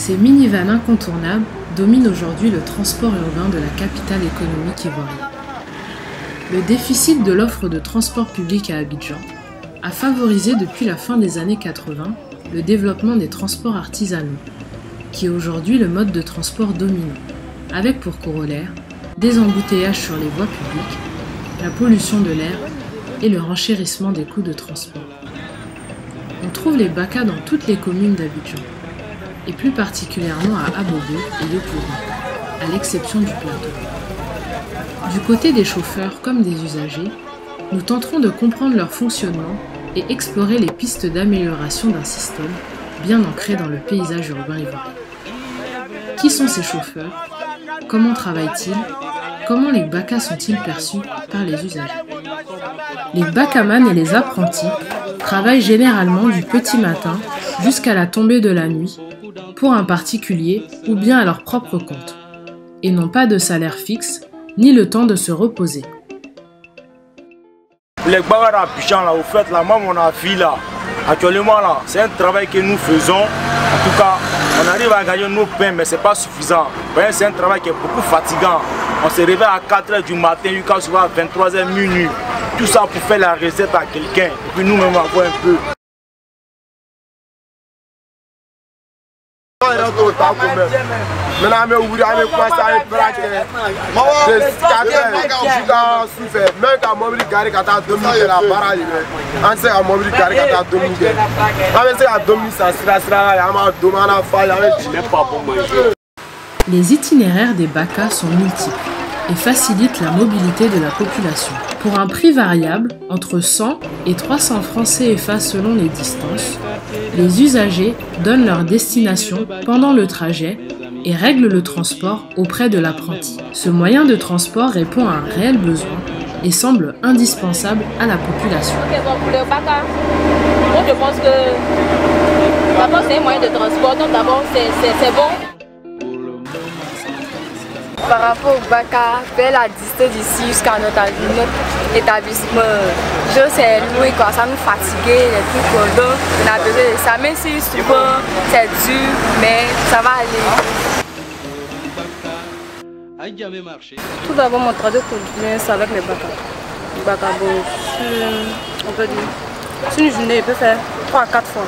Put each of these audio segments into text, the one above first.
Ces minivans incontournables dominent aujourd'hui le transport urbain de la capitale économique ivoirienne. Le déficit de l'offre de transport public à Abidjan a favorisé depuis la fin des années 80 le développement des transports artisanaux, qui est aujourd'hui le mode de transport dominant, avec pour corollaire des embouteillages sur les voies publiques, la pollution de l'air et le renchérissement des coûts de transport. On trouve les Baka dans toutes les communes d'Abidjan, et plus particulièrement à Abobo et Yopougon, à l'exception du plateau. Du côté des chauffeurs comme des usagers, nous tenterons de comprendre leur fonctionnement et explorer les pistes d'amélioration d'un système bien ancré dans le paysage urbain ivoirien. Qui sont ces chauffeurs? Comment travaillent-ils? Comment les Baka sont-ils perçus par les usagers? Les Bakaman et les apprentis travaillent généralement du petit matin jusqu'à la tombée de la nuit pour un particulier ou bien à leur propre compte, et n'ont pas de salaire fixe ni le temps de se reposer. Les Baka d'Abidjan, là, au fait, là, moi, mon avis, là, actuellement, là, c'est un travail que nous faisons. En tout cas, on arrive à gagner nos pains, mais ce n'est pas suffisant. C'est un travail qui est beaucoup fatigant. On se réveille à 4 h du matin, jusqu'à souvent à 23 h minuit. Tout ça pour faire la recette à quelqu'un. Et puis nous-mêmes, on voit un peu. Les itinéraires des Baka sont multiples et facilitent la mobilité de la population. Pour un prix variable, entre 100 et 300 francs CFA selon les distances, les usagers donnent leur destination pendant le trajet et règlent le transport auprès de l'apprenti. Ce moyen de transport répond à un réel besoin et semble indispensable à la population. Pour le Baka, moi je pense que d'abord c'est un moyen de transport, donc d'abord c'est bon. Par rapport au Baka, faire la distance d'ici jusqu'à notre établissement, c'est loin, quoi, ça nous fatigue, les trucs, donc on a besoin de ça, même si souvent c'est dur, mais ça va aller. Tout d'abord, mon travail commence avec les Baka. Les Baka, on peut dire, sur une journée, il peut faire 3 à 4 fois.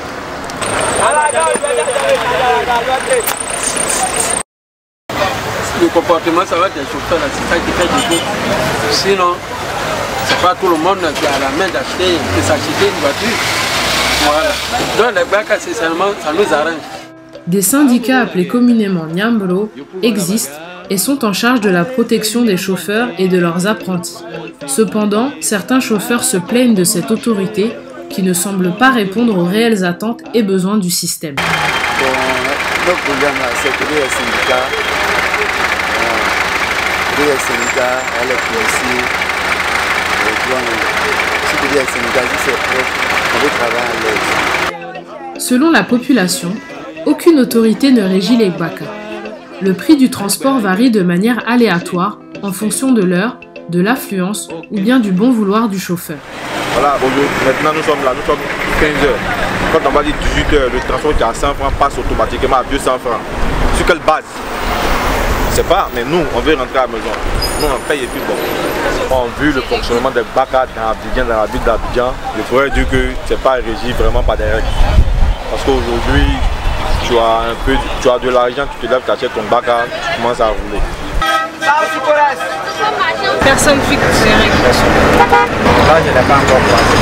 Le comportement, ça va des chauffeurs, c'est ça qui fait du coup. Sinon, c'est pas tout le monde qui a la main d'acheter, de s'acheter une voiture. Voilà. Donc les Baka, c'est seulement, ça nous arrange. Des syndicats appelés communément Nyambro existent et sont en charge de la protection des chauffeurs et de leurs apprentis. Cependant, certains chauffeurs se plaignent de cette autorité qui ne semble pas répondre aux réelles attentes et besoins du système. Notre problème, c'est que les syndicats, les policiers, si les syndicats, si c'est propre, on veut travailler à l'aise. Selon la population, aucune autorité ne régit les Baka. Le prix du transport varie de manière aléatoire en fonction de l'heure, de l'affluence ou bien du bon vouloir du chauffeur. Voilà, maintenant nous sommes là, nous sommes 15 h. Quand on va dire 18 h, le transport qui est à 100 francs passe automatiquement à 200 francs. Sur quelle base? On ne sait pas, mais nous, on veut rentrer à la maison. Nous, on paye et puis bon. On vu le fonctionnement des Baka dans Abidjan, dans la ville d'Abidjan, je pourrais dire que ce n'est pas régi vraiment par des règles. Parce qu'aujourd'hui, tu as de l'argent, tu te lèves, tu achètes ton Baka, tu commences à rouler. Personne fixe ces règles. Là, je n'ai pas encore passé.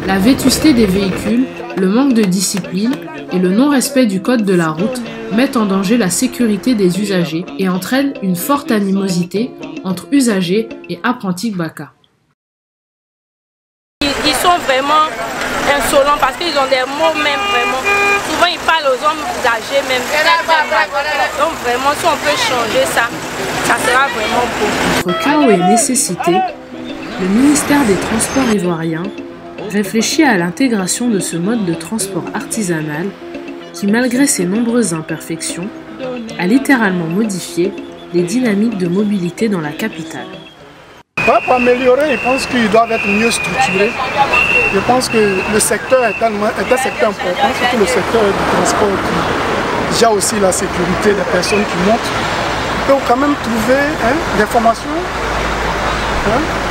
La vétusté des véhicules, le manque de discipline et le non-respect du code de la route mettent en danger la sécurité des usagers et entraînent une forte animosité entre usagers et apprentis Baka. Ils sont vraiment insolents parce qu'ils ont des mots même vraiment. Souvent ils parlent aux hommes âgés même. Donc vraiment si on peut changer ça, ça sera vraiment beau. Entre chaos et nécessité, le ministère des Transports ivoirien réfléchit à l'intégration de ce mode de transport artisanal qui, malgré ses nombreuses imperfections, a littéralement modifié les dynamiques de mobilité dans la capitale. Pour améliorer, je pense qu'ils doivent être mieux structurés. Je pense que le secteur est un secteur important, surtout le secteur du transport qui gère aussi la sécurité des personnes qui montent. Il faut quand même trouver des formations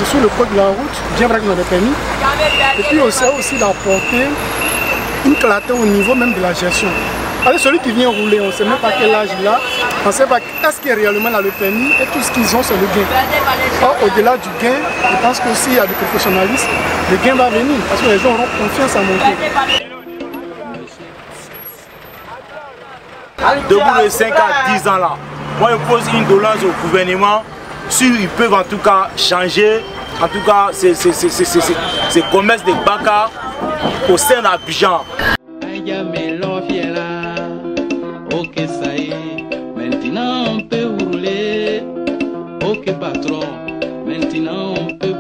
sur le code de la route, bien vrai que dans le permis. Et puis aussi d'apporter une clarté au niveau même de la gestion. Avec celui qui vient rouler, on ne sait même pas quel âge il a, on ne sait pas est-ce qu'il est réellement là le permis et tout ce qu'ils ont c'est le gain. Or, au-delà du gain, je pense que s'il y a du professionnalisme, le gain va venir parce que les gens auront confiance à monter. Debout de 5 à 10 ans là, moi je pose une doléance au gouvernement si ils peuvent en tout cas changer en tout cas ces commerces de Baka au sein d'Abidjan. Ok ça y est, maintenant on peut rouler. Ok patron, maintenant on peut